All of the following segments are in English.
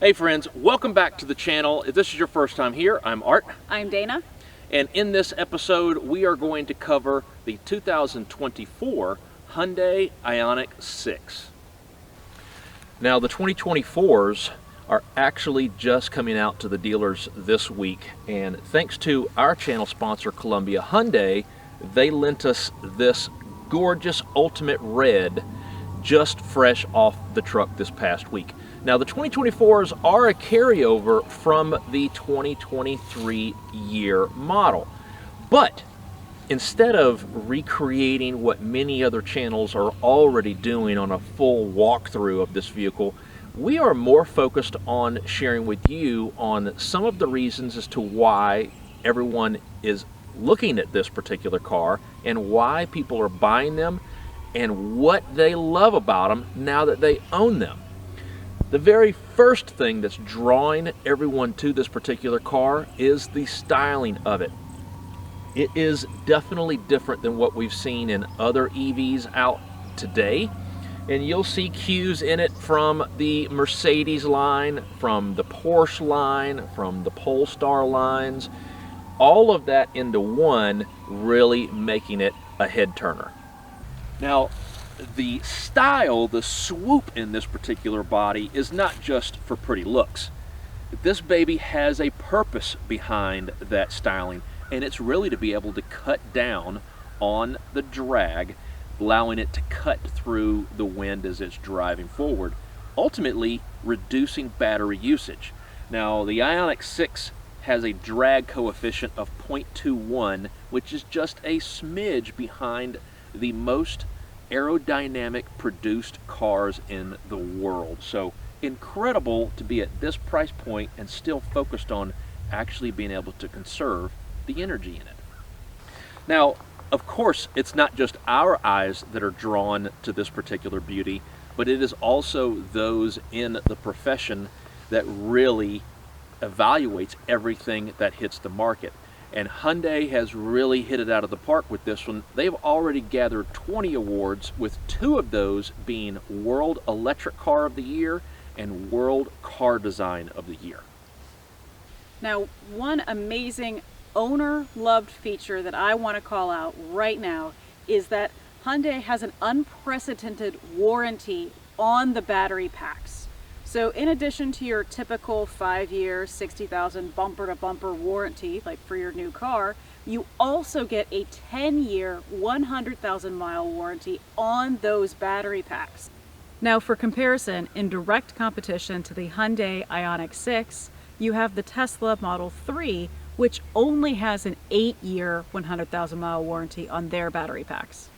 Hey friends, welcome back to the channel. If this is your first time here, I'm Art. I'm Dana. And in this episode, we are going to cover the 2024 Hyundai IONIQ 6. Now, the 2024s are actually just coming out to the dealers this week. And thanks to our channel sponsor, Columbia Hyundai, they lent us this gorgeous Ultimate Red just fresh off the truck this past week. Now, the 2024s are a carryover from the 2023 year model, but instead of recreating what many other channels are already doing on a full walkthrough of this vehicle, we are more focused on sharing with you on some of the reasons as to why everyone is looking at this particular car and why people are buying them and what they love about them now that they own them. The very first thing that's drawing everyone to this particular car is the styling of it. It is definitely different than what we've seen in other EVs out today. And you'll see cues in it from the Mercedes line, from the Porsche line, from the Polestar lines. All of that into one, really making it a head turner. Now, the style, the swoop in this particular body is not just for pretty looks. This baby has a purpose behind that styling, and it's really to be able to cut down on the drag, allowing it to cut through the wind as it's driving forward, ultimately reducing battery usage. Now, the IONIQ 6 has a drag coefficient of 0.21, which is just a smidge behind the most aerodynamic produced cars in the world. So incredible to be at this price point and still focused on actually being able to conserve the energy in it. Now, of course, it's not just our eyes that are drawn to this particular beauty, but it is also those in the profession that really evaluates everything that hits the market. And Hyundai has really hit it out of the park with this one. They've already gathered 20 awards, with 2 of those being World Electric Car of the Year and World Car Design of the Year. Now, one amazing owner-loved feature that I want to call out right now is that Hyundai has an unprecedented warranty on the battery packs. So in addition to your typical 5-year, 60,000 bumper-to-bumper warranty, like for your new car, you also get a 10-year, 100,000-mile warranty on those battery packs. Now, for comparison, in direct competition to the Hyundai IONIQ 6, you have the Tesla Model 3, which only has an 8-year, 100,000-mile warranty on their battery packs.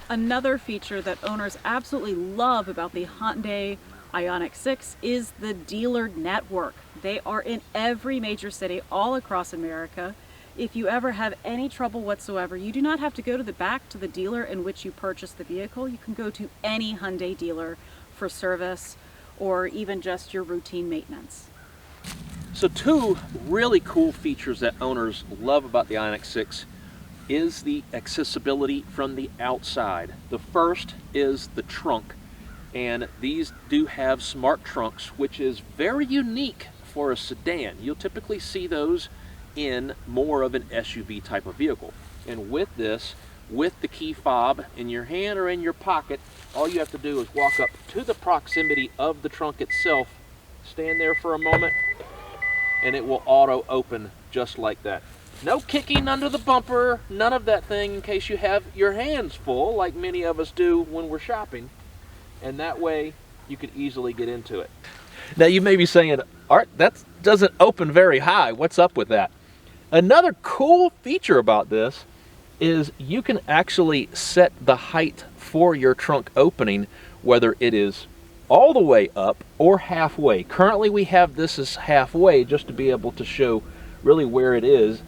Another feature that owners absolutely love about the Hyundai IONIQ 6 is the dealer network. They are in every major city all across America. If you ever have any trouble whatsoever, you do not have to go back to the dealer in which you purchased the vehicle. You can go to any Hyundai dealer for service or even just your routine maintenance. So 2 really cool features that owners love about the IONIQ 6 is the accessibility from the outside. The first is the trunk. And these do have smart trunks, which is very unique for a sedan. You'll typically see those in more of an SUV type of vehicle. And with this, with the key fob in your hand or in your pocket, all you have to do is walk up to the proximity of the trunk itself, stand there for a moment, and it will auto open just like that. No kicking under the bumper, none of that thing in case you have your hands full like many of us do when we're shopping. And that way you could easily get into it. Now you may be saying, Art, that doesn't open very high. What's up with that? Another cool feature about this is you can actually set the height for your trunk opening, whether it is all the way up or halfway. Currently we have this as halfway just to be able to show really where it is.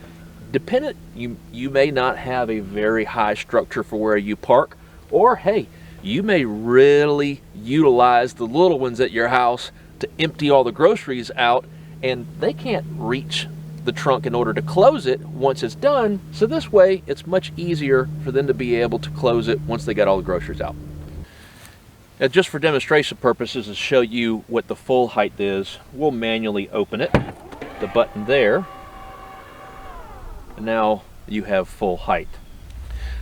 Dependent, you may not have a very high structure for where you park, or hey, you may really utilize the little ones at your house to empty all the groceries out, and they can't reach the trunk in order to close it once it's done. So this way, it's much easier for them to be able to close it once they got all the groceries out. Just for demonstration purposes, to show you what the full height is, we'll manually open it, the button there, and now you have full height.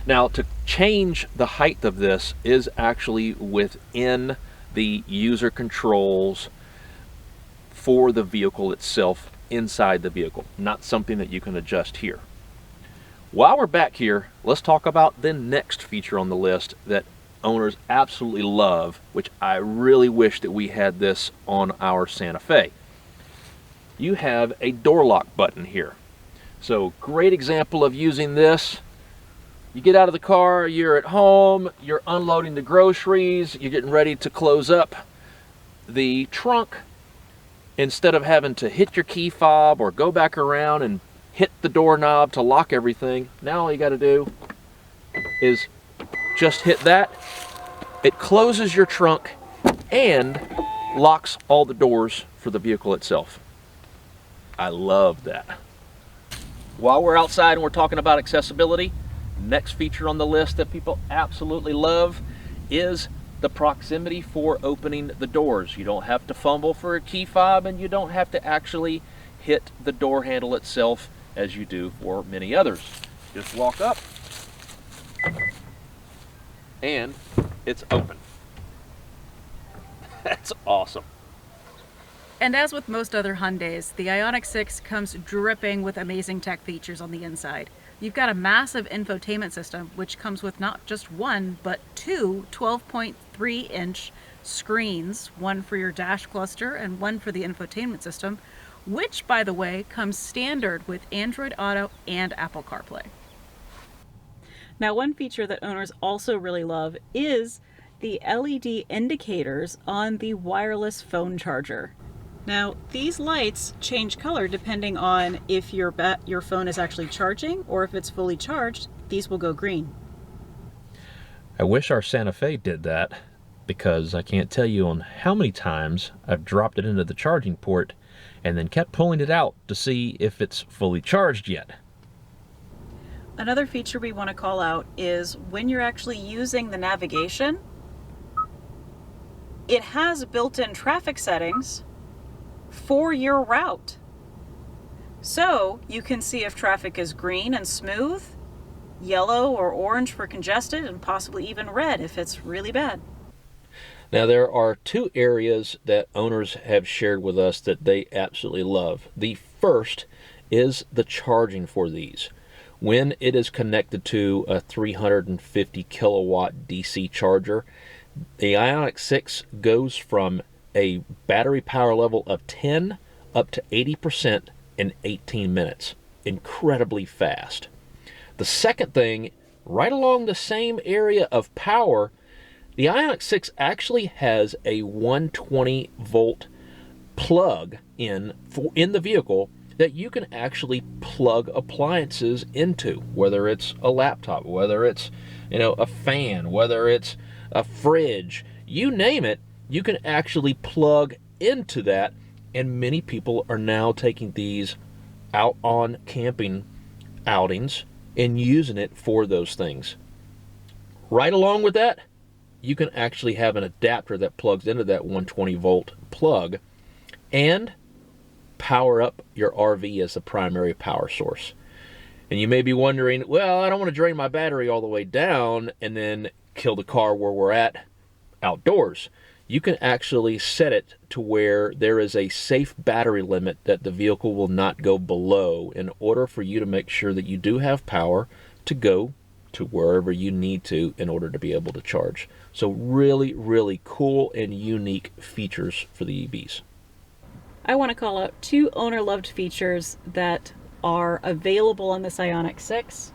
Now, to change the height of this is actually within the user controls for the vehicle itself, inside the vehicle, not something that you can adjust here. While we're back here, let's talk about the next feature on the list that owners absolutely love, which I really wish that we had this on our Santa Fe. You have a door lock button here. So great example of using this. You get out of the car, you're at home, you're unloading the groceries, you're getting ready to close up the trunk. Instead of having to hit your key fob or go back around and hit the doorknob to lock everything, now all you got to do is just hit that. It closes your trunk and locks all the doors for the vehicle itself. I love that. While we're outside and we're talking about accessibility, next feature on the list that people absolutely love is the proximity for opening the doors. You don't have to fumble for a key fob, and you don't have to actually hit the door handle itself as you do for many others. Just walk up and it's open. That's awesome. And as with most other Hyundais, the IONIQ 6 comes dripping with amazing tech features on the inside. You've got a massive infotainment system, which comes with not just one, but two 12.3-inch screens, one for your dash cluster and one for the infotainment system, which, by the way, comes standard with Android Auto and Apple CarPlay. Now, one feature that owners also really love is the LED indicators on the wireless phone charger. Now, these lights change color depending on if your phone is actually charging, or if it's fully charged, these will go green. I wish our Santa Fe did that, because I can't tell you on how many times I've dropped it into the charging port and then kept pulling it out to see if it's fully charged yet. Another feature we want to call out is when you're actually using the navigation, it has built-in traffic settings for your route. So you can see if traffic is green and smooth, yellow or orange for congested, and possibly even red if it's really bad. Now, there are two areas that owners have shared with us that they absolutely love. The first is the charging for these. When it is connected to a 350 kilowatt DC charger, the IONIQ 6 goes from a battery power level of 10 up to 80% in 18 minutes. Incredibly fast. The second thing, right along the same area of power, the IONIQ 6 actually has a 120 volt plug in the vehicle that you can actually plug appliances into, whether it's a laptop, whether it's a fan, whether it's a fridge, you name it, you can actually plug into that. And many people are now taking these out on camping outings and using it for those things. Right along with that, you can actually have an adapter that plugs into that 120 volt plug and power up your RV as the primary power source. And you may be wondering, well, I don't want to drain my battery all the way down and then kill the car where we're at outdoors. You can actually set it to where there is a safe battery limit that the vehicle will not go below in order for you to make sure that you do have power to go to wherever you need to in order to be able to charge. So really, really cool and unique features for the EVs. I want to call out two owner-loved features that are available on this IONIQ 6,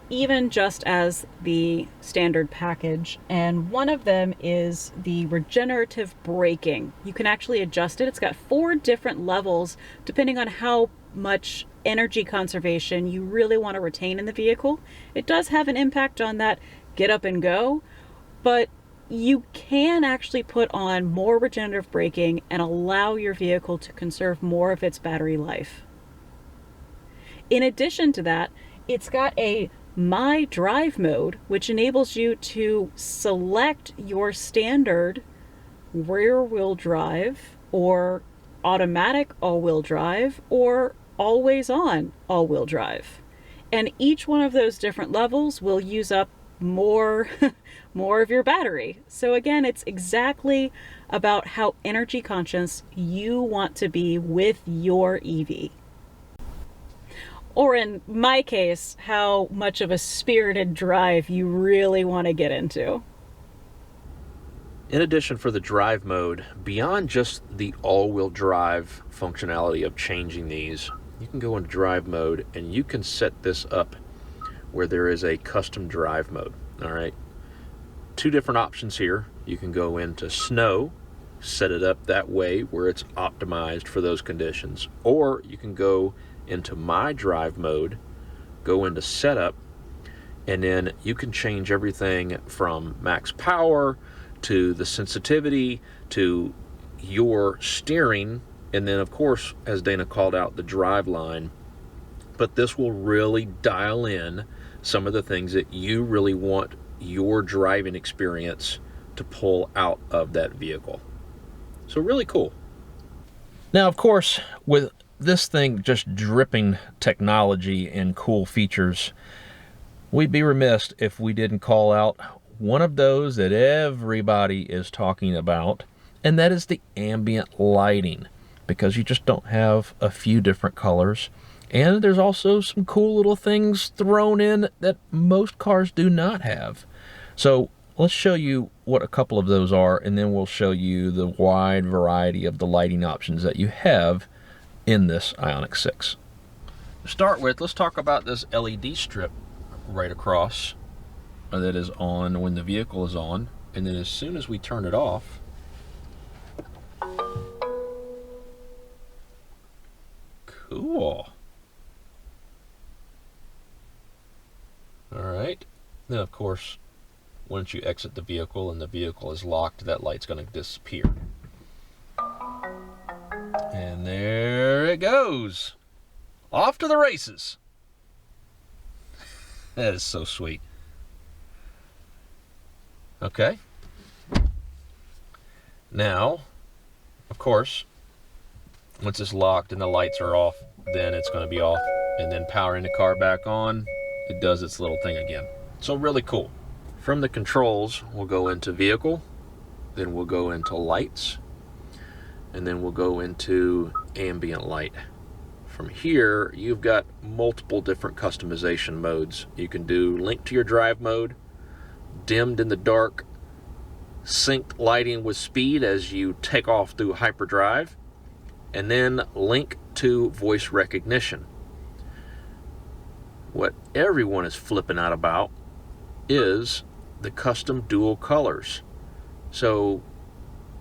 even just as the standard package. And one of them is the regenerative braking. You can actually adjust it. It's got 4 different levels depending on how much energy conservation you really want to retain in the vehicle. It does have an impact on that get up and go, but you can actually put on more regenerative braking and allow your vehicle to conserve more of its battery life. In addition to that, it's got a My Drive mode, which enables you to select your standard rear-wheel drive, or automatic all-wheel drive, or always-on all-wheel drive. And each one of those different levels will use up more more of your battery. So again, it's exactly about how energy conscious you want to be with your EV. Or in my case, how much of a spirited drive you really want to get into. In addition, for the drive mode, beyond just the all-wheel drive functionality of changing these, you can go into drive mode and you can set this up where there is a custom drive mode. All right, two different options here. You can go into snow, set it up that way where it's optimized for those conditions, or you can go into my drive mode, go into setup, and then you can change everything from max power to the sensitivity to your steering, and then of course, as Dana called out, the drive line. But this will really dial in some of the things that you really want your driving experience to pull out of that vehicle. So really cool. Now, of course, with this thing just dripping technology and cool features, we'd be remiss if we didn't call out one of those that everybody is talking about, and that is the ambient lighting, because you just don't have a few different colors. And there's also some cool little things thrown in that most cars do not have. So let's show you what a couple of those are, and then we'll show you the wide variety of the lighting options that you have in this IONIQ 6. To start with, let's talk about this LED strip right across that is on when the vehicle is on, and then as soon as we turn it off, cool. All right, then of course, once you exit the vehicle and the vehicle is locked, that light's going to disappear. And there it goes. Off to the races. That is so sweet. Okay. Now, of course, once it's locked and the lights are off, then it's going to be off. And then powering the car back on, it does its little thing again. So really cool. From the controls, we'll go into vehicle, then we'll go into lights, and then we'll go into ambient light. From here, you've got multiple different customization modes. You can do link to your drive mode, dimmed in the dark, synced lighting with speed as you take off through hyperdrive, and then link to voice recognition. What everyone is flipping out about is the custom dual colors. So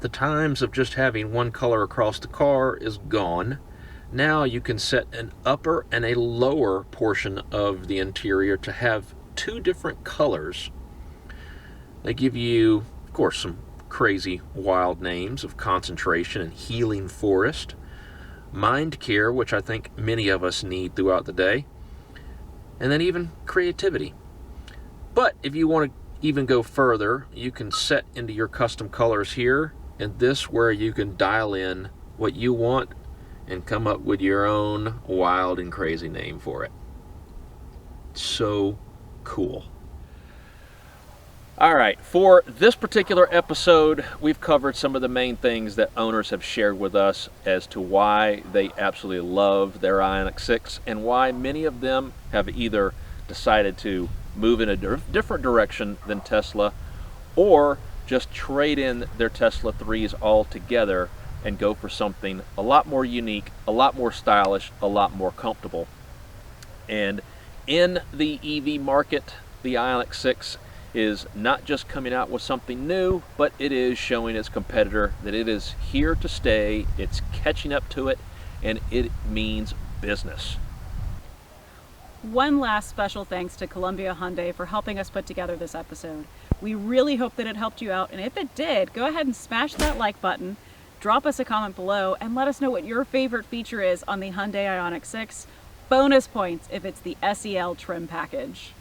the times of just having one color across the car is gone. Now you can set an upper and a lower portion of the interior to have two different colors. They give you, of course, some crazy wild names of concentration and healing forest, mind care, which I think many of us need throughout the day, and then even creativity. But if you want to even go further, you can set into your custom colors here, and this where you can dial in what you want and come up with your own wild and crazy name for it. So cool. All right, for this particular episode, we've covered some of the main things that owners have shared with us as to why they absolutely love their IONIQ 6 and why many of them have either decided to move in a different direction than Tesla or just trade in their Tesla 3s altogether and go for something a lot more unique, a lot more stylish, a lot more comfortable. And in the EV market, the IONIQ 6 is not just coming out with something new, but it is showing its competitor that it is here to stay, it's catching up to it, and it means business. One last special thanks to Columbia Hyundai for helping us put together this episode. We really hope that it helped you out, and if it did, go ahead and smash that like button, drop us a comment below, and let us know what your favorite feature is on the Hyundai IONIQ 6. Bonus points if it's the SEL trim package.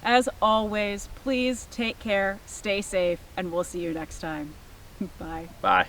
As always, please take care, stay safe, and we'll see you next time. Bye. Bye.